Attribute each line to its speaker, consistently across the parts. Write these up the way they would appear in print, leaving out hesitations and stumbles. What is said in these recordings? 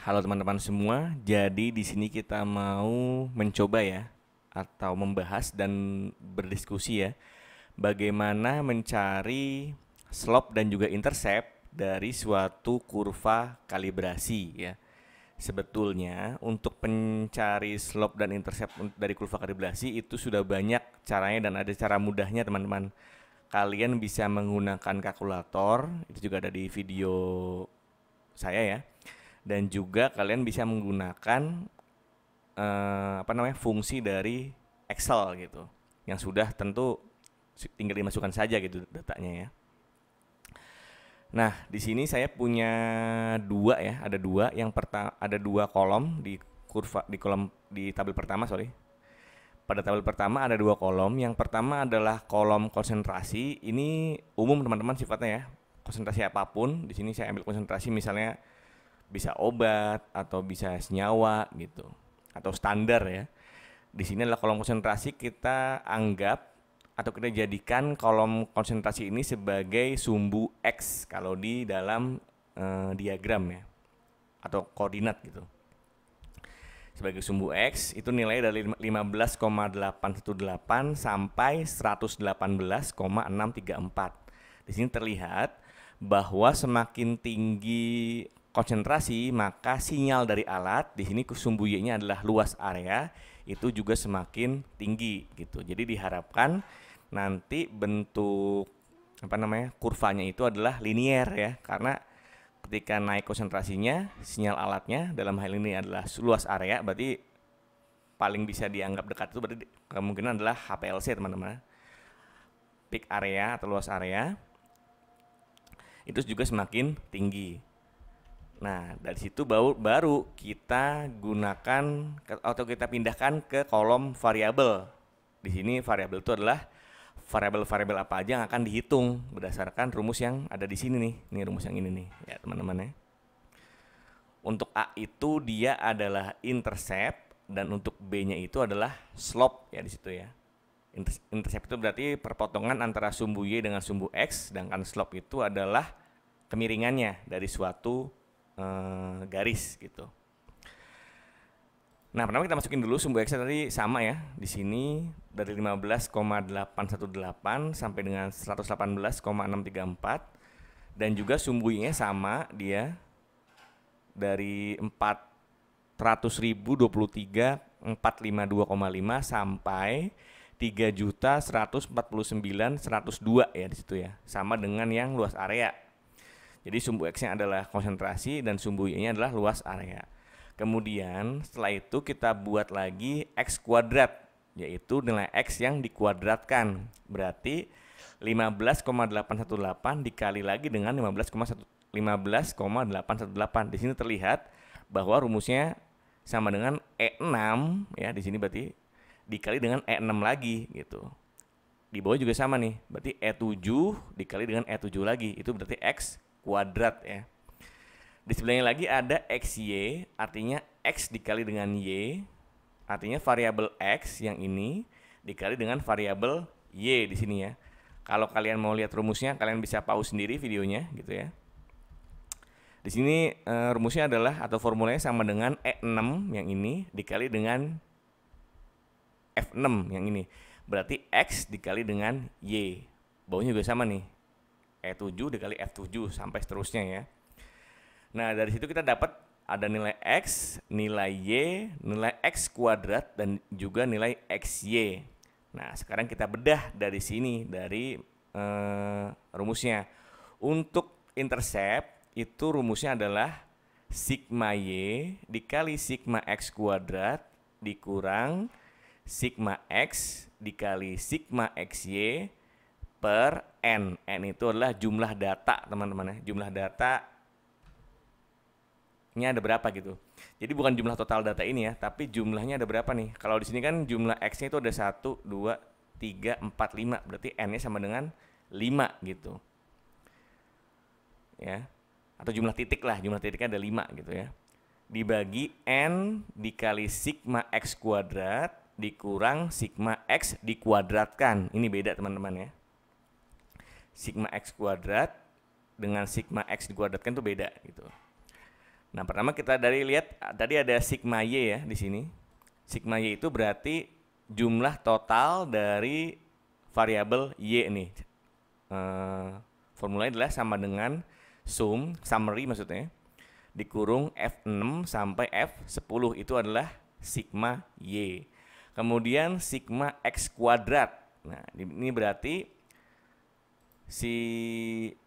Speaker 1: Halo teman-teman semua. Jadi di sini kita mau mencoba ya atau membahas dan berdiskusi ya bagaimana mencari slope dan juga intercept dari suatu kurva kalibrasi ya. Sebetulnya untuk mencari slope dan intercept dari kurva kalibrasi itu sudah banyak caranya dan ada cara mudahnya teman-teman. Kalian bisa menggunakan kalkulator, itu juga ada di video saya ya. Dan juga kalian bisa menggunakan fungsi dari Excel gitu, yang sudah tentu tinggal dimasukkan saja gitu datanya ya. Nah, di sini saya punya dua ya, ada dua. Yang pertama ada dua kolom di tabel pertama, sorry. Pada tabel pertama ada dua kolom. Yang pertama adalah kolom konsentrasi. Ini umum teman-teman sifatnya ya. Konsentrasi apapun. Di sini saya ambil konsentrasi misalnya bisa obat atau bisa senyawa gitu atau standar ya. Di sini adalah kolom konsentrasi, kita anggap atau kita jadikan kolom konsentrasi ini sebagai sumbu X kalau di dalam diagram ya atau koordinat gitu. Sebagai sumbu X itu nilai dari 15,818 sampai 118,634. Di sini terlihat bahwa semakin tinggi konsentrasi maka sinyal dari alat, di sini sumbu Y-nya adalah luas area, itu juga semakin tinggi gitu. Jadi diharapkan nanti bentuk kurvanya itu adalah linier ya, karena ketika naik konsentrasinya, sinyal alatnya dalam hal ini adalah luas area, berarti paling bisa dianggap dekat itu berarti kemungkinan adalah HPLC teman-teman. Peak area atau luas area itu juga semakin tinggi. Nah, dari situ baru kita gunakan atau kita pindahkan ke kolom variabel. Di sini variabel itu adalah variabel-variabel apa aja yang akan dihitung berdasarkan rumus yang ada di sini nih. Ini rumus yang ini nih, ya teman-teman ya. Untuk A itu dia adalah intercept dan untuk B-nya itu adalah slope ya di situ ya. Intercept itu berarti perpotongan antara sumbu Y dengan sumbu X, sedangkan slope itu adalah kemiringannya dari suatu garis gitu. Nah, pertama kita masukin dulu sumbu X tadi sama ya. Di sini dari 15,818 sampai dengan 118,634 dan juga sumbu Y-nya sama, dia dari 400.023.452,5 sampai 3.149.102 ya di situ ya. Sama dengan yang luas area. Jadi sumbu X-nya adalah konsentrasi dan sumbu Y-nya adalah luas area. Kemudian setelah itu kita buat lagi X kuadrat, yaitu nilai X yang dikuadratkan. Berarti 15,818 dikali lagi dengan 15,818. Di sini terlihat bahwa rumusnya sama dengan E6 ya, di sini berarti dikali dengan E6 lagi gitu. Di bawah juga sama nih, berarti E7 dikali dengan E7 lagi, itu berarti X kuadrat ya. Di sebelahnya lagi ada XY, artinya X dikali dengan Y, artinya variabel X yang ini dikali dengan variabel Y di sini ya. Kalau kalian mau lihat rumusnya, kalian bisa pause sendiri videonya gitu ya. Di sini rumusnya adalah atau formulanya sama dengan E6 yang ini dikali dengan F6 yang ini. Berarti X dikali dengan Y. Bawahnya juga sama nih. E7 dikali F7 sampai seterusnya ya. Nah, dari situ kita dapat ada nilai X, nilai Y, nilai X kuadrat, dan juga nilai XY. Nah, sekarang kita bedah dari sini, dari rumusnya. Untuk intercept, itu rumusnya adalah sigma Y dikali sigma X kuadrat dikurang sigma X dikali sigma XY per N. N itu adalah jumlah data teman-teman ya. Jumlah datanya ada berapa gitu. Jadi bukan jumlah total data ini ya, tapi jumlahnya ada berapa nih. Kalau di sini kan jumlah X-nya itu ada 1, 2, 3, 4, 5. Berarti N-nya sama dengan 5 gitu. Ya. Atau jumlah titik lah, jumlah titiknya ada 5 gitu ya. Dibagi N dikali sigma X kuadrat dikurang sigma X dikuadratkan. Ini beda teman-teman ya. Sigma X kuadrat dengan sigma X dikuadratkan itu beda gitu. Nah, pertama kita lihat tadi ada sigma Y ya di sini. Sigma Y itu berarti jumlah total dari variabel Y nih. Formulanya adalah sama dengan summary maksudnya, dikurung F6 sampai F10 itu adalah sigma Y. Kemudian sigma X kuadrat. Nah, ini berarti si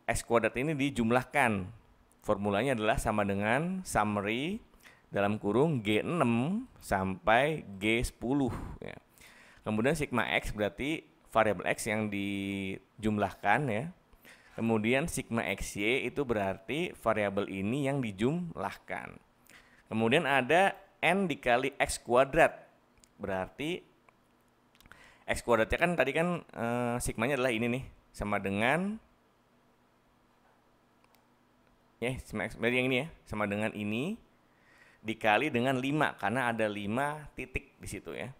Speaker 1: X kuadrat ini dijumlahkan. Formulanya adalah sama dengan summary dalam kurung G6 sampai G10 ya. Kemudian sigma X berarti variabel X yang dijumlahkan ya. Kemudian sigma XY itu berarti variabel ini yang dijumlahkan. Kemudian ada N dikali X kuadrat. Berarti X kuadratnya kan tadi kan sigmanya adalah ini nih, sama dengan ya, yang ini ya, sama dengan ini dikali dengan 5 karena ada 5 titik di situ ya.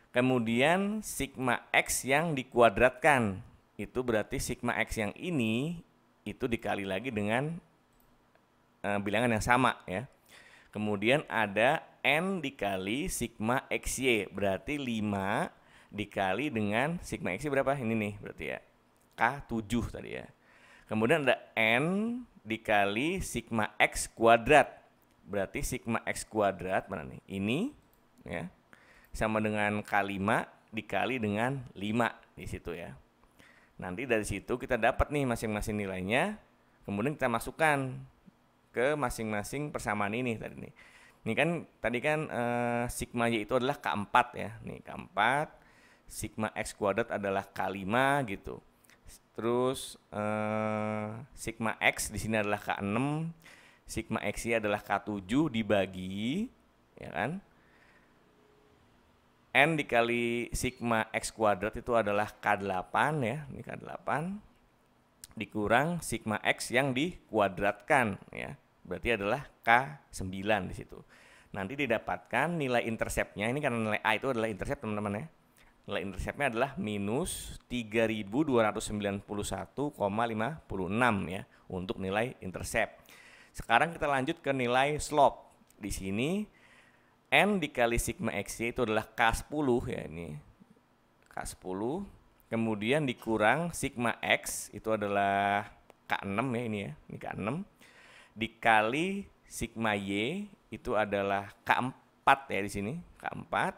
Speaker 1: Kemudian sigma X yang dikuadratkan itu berarti sigma X yang ini itu dikali lagi dengan bilangan yang sama ya. Kemudian ada N dikali sigma XY berarti 5 dikali dengan sigma XY berapa? Ini nih berarti ya, K7 tadi ya. Kemudian ada N dikali sigma X kuadrat. Berarti sigma X kuadrat mana nih? Ini ya. Sama dengan K5 dikali dengan 5 di situ ya. Nanti dari situ kita dapat nih masing-masing nilainya. Kemudian kita masukkan ke masing-masing persamaan ini tadi nih. Ini kan tadi kan sigma Y itu adalah K4 ya. Nih K4, sigma X kuadrat adalah K5 gitu. Terus sigma X di sini adalah K6, sigma XY adalah K7 dibagi ya kan. N dikali sigma X kuadrat itu adalah K8 ya, ini K8 dikurang sigma X yang dikuadratkan ya. Berarti adalah K9 di situ. Nanti didapatkan nilai interceptnya, ini karena nilai A itu adalah intercept teman-teman ya. Nilai interceptnya adalah minus 3291,56 ya untuk nilai intercept. Sekarang kita lanjut ke nilai slope. Di sini N dikali sigma XY itu adalah K10 ya, ini K10. Kemudian dikurang sigma X itu adalah K6 ya, ini ya, ini K6. Dikali sigma Y itu adalah K4 ya di sini, K4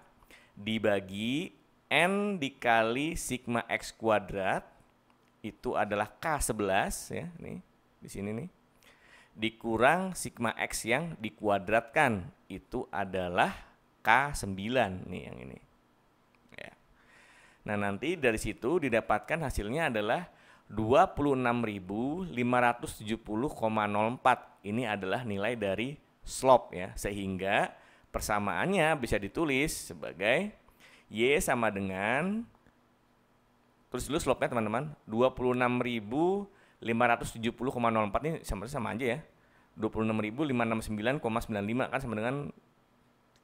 Speaker 1: dibagi N dikali sigma X kuadrat itu adalah K11 ya, nih di sini nih. Dikurang sigma X yang dikuadratkan itu adalah K9 nih yang ini. Ya. Nah, nanti dari situ didapatkan hasilnya adalah 26.570,04. Ini adalah nilai dari slope ya, sehingga persamaannya bisa ditulis sebagai Y sama dengan, tulis dulu slope-nya teman-teman, 26.570,04 ini sama aja ya. 26.569,95 kan sama dengan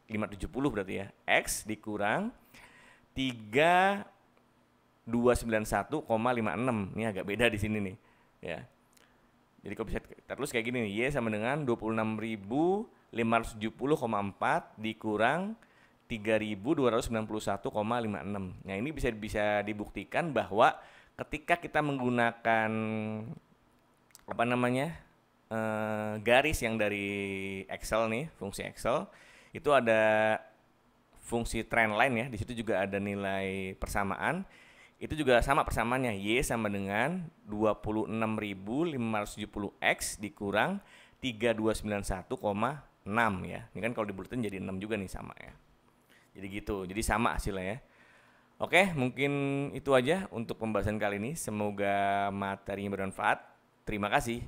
Speaker 1: 570 berarti ya. X dikurang 3291,56. Ini agak beda di sini nih ya. Jadi kalau bisa kita tulis kayak gini nih, Y sama dengan 26.570,4 dikurang 3.291,56. Nah, ini bisa dibuktikan bahwa ketika kita menggunakan apa namanya garis yang dari Excel nih, fungsi Excel itu ada fungsi trendline ya. Di situ juga ada nilai persamaan. Itu juga sama persamaannya, Y sama dengan 26.570X dikurang 3291,6 ya. Ini kan kalau dibulatin jadi 6 juga nih, sama ya. Jadi gitu, jadi sama hasilnya ya. Oke, mungkin itu aja untuk pembahasan kali ini. Semoga materinya bermanfaat. Terima kasih.